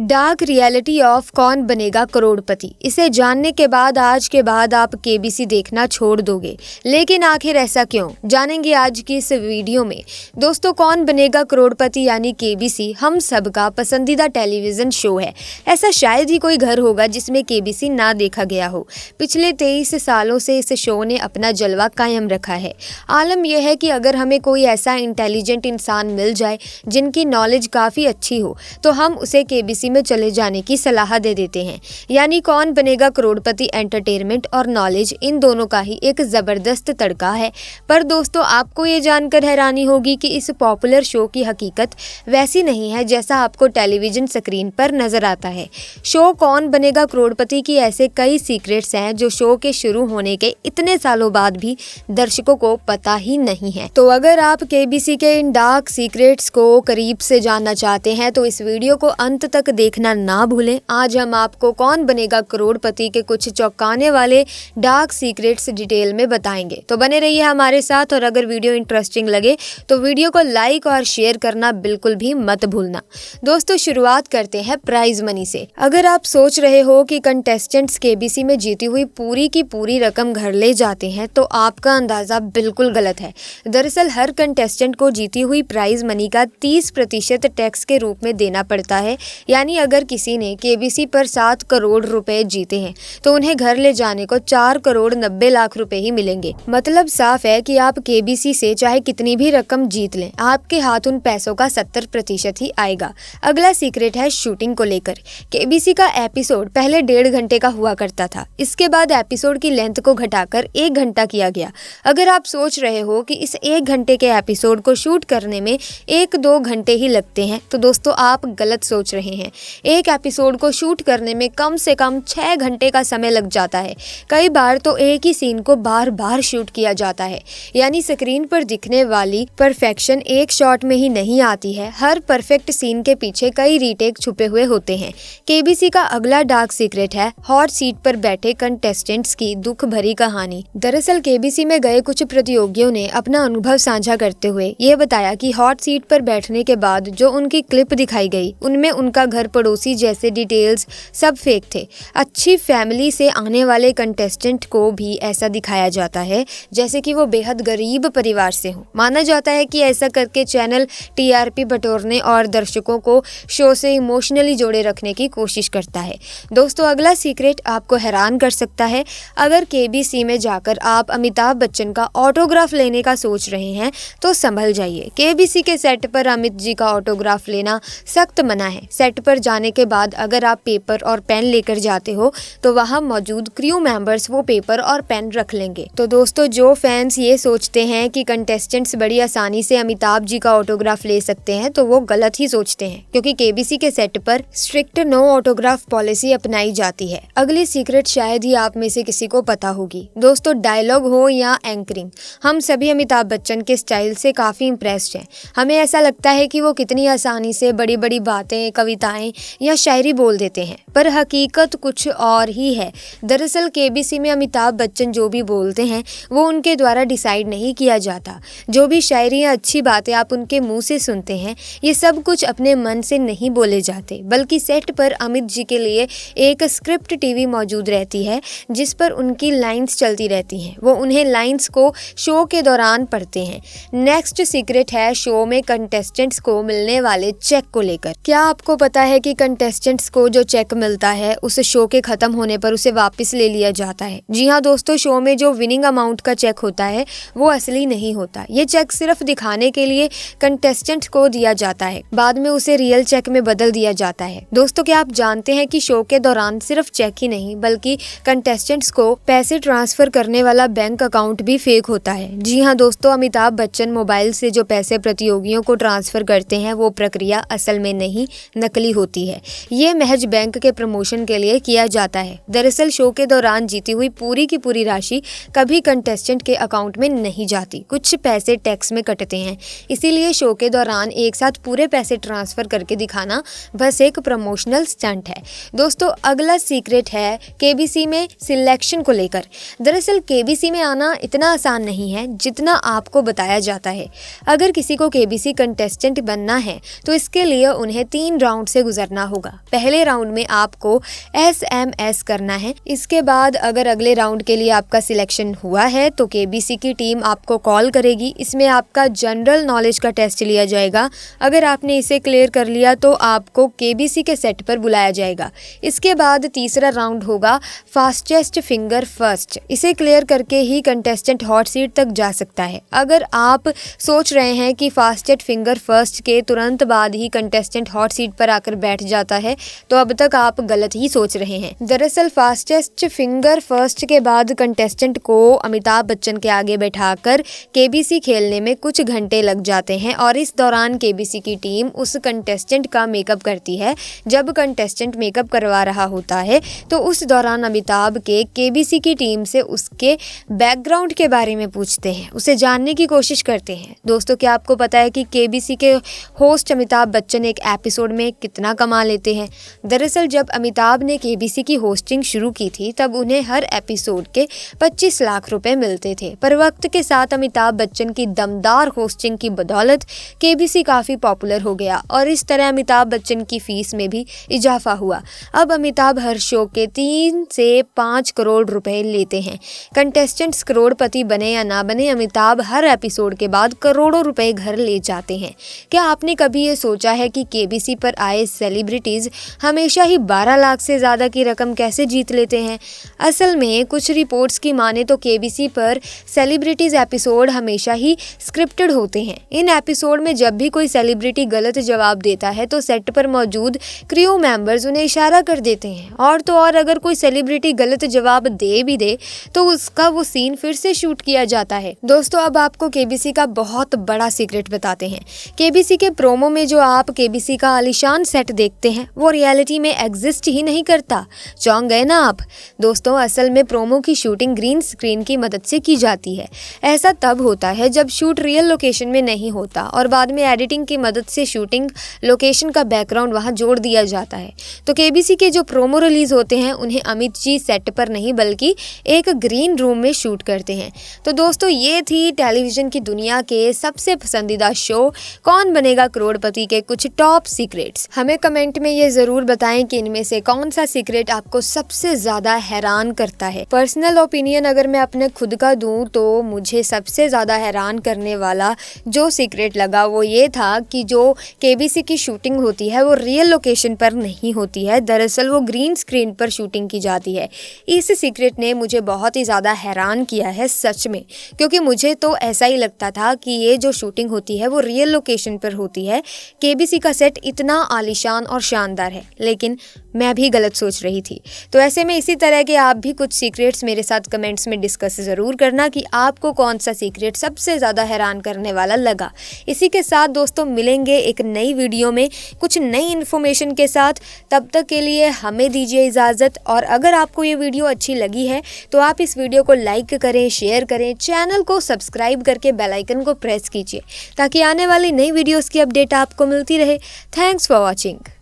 Dark reality of कौन बनेगा करोड़पति। इसे जानने के बाद आज के बाद आप केबीसी देखना छोड़ दोगे, लेकिन आखिर ऐसा क्यों, जानेंगे आज की इस वीडियो में। दोस्तों, कौन बनेगा करोड़पति यानी केबीसी हम सबका पसंदीदा टेलीविजन शो है। ऐसा शायद ही कोई घर होगा जिसमें केबीसी ना देखा गया हो। पिछले 23 सालों से इस शो ने अपना जलवा कायम रखा है। आलम यह है कि अगर हमें कोई ऐसा इंटेलिजेंट इंसान मिल जाए जिनकी नॉलेज काफ़ी अच्छी हो तो हम उसे केबीसी में चले जाने की सलाह दे देते हैं। यानी कौन बनेगा करोड़पति एंटरटेनमेंट और नॉलेज, इन दोनों का ही एक ज़बरदस्त तड़का है। पर दोस्तों, आपको ये जानकर हैरानी होगी कि इस पॉपुलर शो की हकीकत वैसी नहीं है जैसा आपको टेलीविज़न स्क्रीन पर नज़र आता है। शो कौन बनेगा करोड़पति की ऐसे कई सीक्रेट्स हैं जो शो के शुरू होने के इतने सालों बाद भी दर्शकों को पता ही नहीं है। तो अगर आप केबीसी के इन डार्क सीक्रेट्स को करीब से जानना चाहते हैं तो इस वीडियो को अंत तक देखना ना भूलें। आज हम आपको कौन बनेगा करोड़पति के कुछ चौंकाने वाले डार्क सीक्रेट्स डिटेल में बताएंगे। तो बने रहिए हमारे साथ, और अगर वीडियो इंटरेस्टिंग लगे तो वीडियो को लाइक और शेयर करना बिल्कुल भी मत भूलना। दोस्तों, शुरुआत करते हैं प्राइज मनी से। अगर आप सोच रहे हो कि कंटेस्टेंट्स केबीसी में जीती हुई पूरी की पूरी रकम घर ले जाते हैं तो आपका अंदाजा बिल्कुल गलत है। दरअसल हर कंटेस्टेंट को जीती हुई प्राइज मनी का 30% टैक्स के रूप में देना पड़ता है। यानी अगर किसी ने केबीसी पर 7 करोड़ रुपए जीते हैं तो उन्हें घर ले जाने को 4 करोड़ 90 लाख रुपए ही मिलेंगे। मतलब साफ है कि आप केबीसी से चाहे कितनी भी रकम जीत लें, आपके हाथ उन पैसों का 70% ही आएगा। अगला सीक्रेट है शूटिंग को लेकर। केबीसी का एपिसोड पहले 1.5 घंटे का हुआ करता था। इसके बाद एपिसोड की लेंथ को घटाकर 1 घंटा किया गया। अगर आप सोच रहे हो कि इस 1 घंटे के एपिसोड को शूट करने में 1-2 घंटे ही लगते हैं तो दोस्तों आप गलत सोच रहे हैं। एक एपिसोड को शूट करने में कम से कम 6 घंटे का समय लग जाता है। कई बार तो एक ही सीन को बार बार शूट किया जाता है। यानी स्क्रीन पर दिखने वाली परफेक्शन एक शॉट में ही नहीं आती है। हर परफेक्ट सीन के पीछे कई रीटेक छुपे हुए होते हैं। केबीसी का अगला डार्क सीक्रेट है हॉट सीट पर बैठे कंटेस्टेंट्स की दुख भरी कहानी। दरअसल केबीसी में गए कुछ प्रतियोगियों ने अपना अनुभव साझा करते हुए ये बताया कि हॉट सीट पर बैठने के बाद जो उनकी क्लिप दिखाई गई उनमें उनका घर पड़ोसी जैसे डिटेल्स सब फेक थे। अच्छी फैमिली से आने वाले कंटेस्टेंट को भी ऐसा दिखाया जाता है जैसे कि वो बेहद गरीब परिवार से हो। माना जाता है कि ऐसा करके चैनल टीआरपी बटोरने और दर्शकों को शो से इमोशनली जोड़े रखने की कोशिश करता है। दोस्तों, अगला सीक्रेट आपको हैरान कर सकता है। अगर केबीसी में जाकर आप अमिताभ बच्चन का ऑटोग्राफ लेने का सोच रहे हैं तो संभल जाइए। केबीसी के सेट पर अमित जी का ऑटोग्राफ लेना सख्त मना है। सेट पर जाने के बाद अगर आप पेपर और पेन लेकर जाते हो तो वहां मौजूद क्रू मेंबर्स वो पेपर और पेन रख लेंगे। तो दोस्तों, जो फैंस ये सोचते हैं कि कंटेस्टेंट्स बड़ी आसानी से अमिताभ जी का ऑटोग्राफ ले सकते हैं तो वो गलत ही सोचते हैं, क्योंकि केबीसी के सेट पर स्ट्रिक्ट नो ऑटोग्राफ पॉलिसी अपनाई जाती है। अगली सीक्रेट शायद ही आप में से किसी को पता होगी। दोस्तों, डायलॉग हो या एंकरिंग, हम सभी अमिताभ बच्चन के स्टाइल से काफी इम्प्रेस्ड हैं। हमें ऐसा लगता है कि वो कितनी आसानी से बड़ी बड़ी बातें, कविताएं या शायरी बोल देते हैं, पर हकीकत कुछ और ही है। दरअसल केबीसी में अमिताभ बच्चन जो भी बोलते हैं वो उनके द्वारा डिसाइड नहीं किया जाता। जो भी शायरी या अच्छी बातें आप उनके मुंह से सुनते हैं ये सब कुछ अपने मन से नहीं बोले जाते, बल्कि सेट पर अमित जी के लिए एक स्क्रिप्ट टीवी मौजूद रहती है जिस पर उनकी लाइंस चलती रहती हैं। वो उन्हें लाइंस को शो के दौरान पढ़ते हैं। नेक्स्ट सीक्रेट है शो में कंटेस्टेंट्स को मिलने वाले चेक को लेकर। क्या आपको पता है कि कंटेस्टेंट्स को जो चेक मिलता है उस शो के खत्म होने पर उसे वापस ले लिया जाता है? जी हाँ दोस्तों, शो में जो विनिंग अमाउंट का चेक होता है वो असली नहीं होता। ये चेक सिर्फ दिखाने के लिए कंटेस्टेंट को दिया जाता है, बाद में उसे रियल चेक में बदल दिया जाता है। दोस्तों, क्या आप जानते हैं कि शो के दौरान सिर्फ चेक ही नहीं बल्कि कंटेस्टेंट्स को पैसे ट्रांसफर करने वाला बैंक अकाउंट भी फेक होता है। जी हाँ दोस्तों, अमिताभ बच्चन मोबाइल से जो पैसे प्रतियोगियों को ट्रांसफर करते हैं वो प्रक्रिया असल में नहीं, नकली होती है। ये महज बैंक के प्रमोशन के लिए किया जाता है। दरअसल शो के दौरान जीती हुई पूरी की पूरी राशि कभी कंटेस्टेंट के अकाउंट में नहीं जाती। कुछ पैसे टैक्स में कटते हैं, इसीलिए शो के दौरान एक साथ पूरे पैसे ट्रांसफर करके दिखाना बस एक प्रमोशनल स्टंट है। दोस्तों, अगला सीक्रेट है केबीसी में सिलेक्शन को लेकर। दरअसल केबीसी में आना इतना आसान नहीं है जितना आपको बताया जाता है। अगर किसी को केबीसी कंटेस्टेंट बनना है तो इसके लिए उन्हें 3 राउंड से गुजरना होगा। पहले राउंड में आपको SMS करना है। इसके बाद अगर अगले राउंड के लिए आपका सिलेक्शन हुआ है तो KBC की टीम आपको कॉल करेगी। इसमें आपका जनरल नॉलेज का टेस्ट लिया जाएगा। अगर आपने इसे क्लियर कर लिया तो आपको KBC के सेट पर बुलाया जाएगा। इसके बाद तीसरा राउंड होगा फास्टेस्ट फिंगर फर्स्ट। इसे क्लियर करके ही कंटेस्टेंट हॉट सीट तक जा सकता है। अगर आप सोच रहे हैं कि फास्टेस्ट फिंगर फर्स्ट के तुरंत बाद ही कंटेस्टेंट हॉट सीट पर आकर बैठ जाता है तो अब तक आप गलत ही सोच रहे हैं। दरअसल फास्टेस्ट फिंगर फर्स्ट के बाद कंटेस्टेंट को अमिताभ बच्चन के आगे बैठाकर KBC खेलने में कुछ घंटे लग जाते हैं और इस दौरान KBC की टीम उस कंटेस्टेंट का मेकअप करती है। जब कंटेस्टेंट मेकअप करवा रहा होता है तो उस दौरान अमिताभ के KBC की टीम से उसके बैकग्राउंड के बारे में पूछते हैं, उसे जानने की कोशिश करते हैं। दोस्तों, क्या आपको पता है कि KBC के होस्ट अमिताभ बच्चन एक एपिसोड में कितना कमा लेते हैं? दरअसल जब अमिताभ ने KBC की होस्टिंग शुरू की थी तब उन्हें हर एपिसोड के 25 लाख रुपए मिलते थे। पर वक्त के साथ अमिताभ बच्चन की दमदार होस्टिंग की बदौलत KBC काफ़ी पॉपुलर हो गया और इस तरह अमिताभ बच्चन की फीस में भी इजाफा हुआ। अब अमिताभ हर शो के 3 से 5 करोड़ रुपए लेते हैं। कंटेस्टेंट्स करोड़पति बने या ना बने, अमिताभ हर एपिसोड के बाद करोड़ों रुपए घर ले जाते हैं। क्या आपने कभी ये सोचा है कि KBC पर आए सेलिब्रिटीज़ हमेशा ही 12 लाख से ज़्यादा की रकम कैसे जीत लेते हैं? असल में कुछ रिपोर्ट्स की माने तो KBC पर सेलिब्रिटीज़ एपिसोड हमेशा ही स्क्रिप्टेड होते हैं। इन एपिसोड में जब भी कोई सेलिब्रिटी गलत जवाब देता है तो सेट पर मौजूद क्रू मेंबर्स उन्हें इशारा कर देते हैं और तो और अगर कोई सेलिब्रिटी गलत जवाब दे भी दे तो उसका वो सीन फिर से शूट किया जाता है। दोस्तों, अब आपको KBC का बहुत बड़ा सीक्रेट बताते हैं। KBC के प्रोमो में जो आप KBC का आलीशान सेट देखते हैं वो रियलिटी में एग्जिस्ट ही नहीं करता। चौंक गए ना आप? दोस्तों, असल में प्रोमो की शूटिंग ग्रीन स्क्रीन की मदद से की जाती है। ऐसा तब होता है जब शूट रियल लोकेशन में नहीं होता और बाद में एडिटिंग की मदद से शूटिंग लोकेशन का बैकग्राउंड वहां जोड़ दिया जाता है। तो KBC के जो प्रोमो रिलीज होते हैं उन्हें अमित जी सेट पर नहीं बल्कि एक ग्रीन रूम में शूट करते हैं। तो दोस्तों, ये थी टेलीविज़न की दुनिया के सबसे पसंदीदा शो कौन बनेगा करोड़पति के कुछ टॉप सीक्रेट्स। हमें कमेंट में ये ज़रूर बताएं कि इनमें से कौन सा सीक्रेट आपको सबसे ज़्यादा हैरान करता है। पर्सनल ओपिनियन अगर मैं अपने खुद का दूं तो मुझे सबसे ज़्यादा हैरान करने वाला जो सीक्रेट लगा वो ये था कि जो KBC की शूटिंग होती है वो रियल लोकेशन पर नहीं होती है। दरअसल वो ग्रीन स्क्रीन पर शूटिंग की जाती है। इस सीक्रेट ने मुझे बहुत ही ज़्यादा हैरान किया है सच में, क्योंकि मुझे तो ऐसा ही लगता था कि ये जो शूटिंग होती है वो रियल लोकेशन पर होती है। KBC का सेट इतना आलीशान और शानदार है, लेकिन मैं भी गलत सोच रही थी। तो ऐसे में इसी तरह के आप भी कुछ सीक्रेट्स मेरे साथ कमेंट्स में डिस्कस ज़रूर करना कि आपको कौन सा सीक्रेट सबसे ज़्यादा हैरान करने वाला लगा। इसी के साथ दोस्तों मिलेंगे एक नई वीडियो में कुछ नई इन्फॉर्मेशन के साथ। तब तक के लिए हमें दीजिए इजाज़त। और अगर आपको ये वीडियो अच्छी लगी है तो आप इस वीडियो को लाइक करें, शेयर करें, चैनल को सब्सक्राइब करके बेल आइकन को प्रेस कीजिए ताकि आने वाली नई वीडियोस की अपडेट आपको मिलती रहे। Thanks for watching.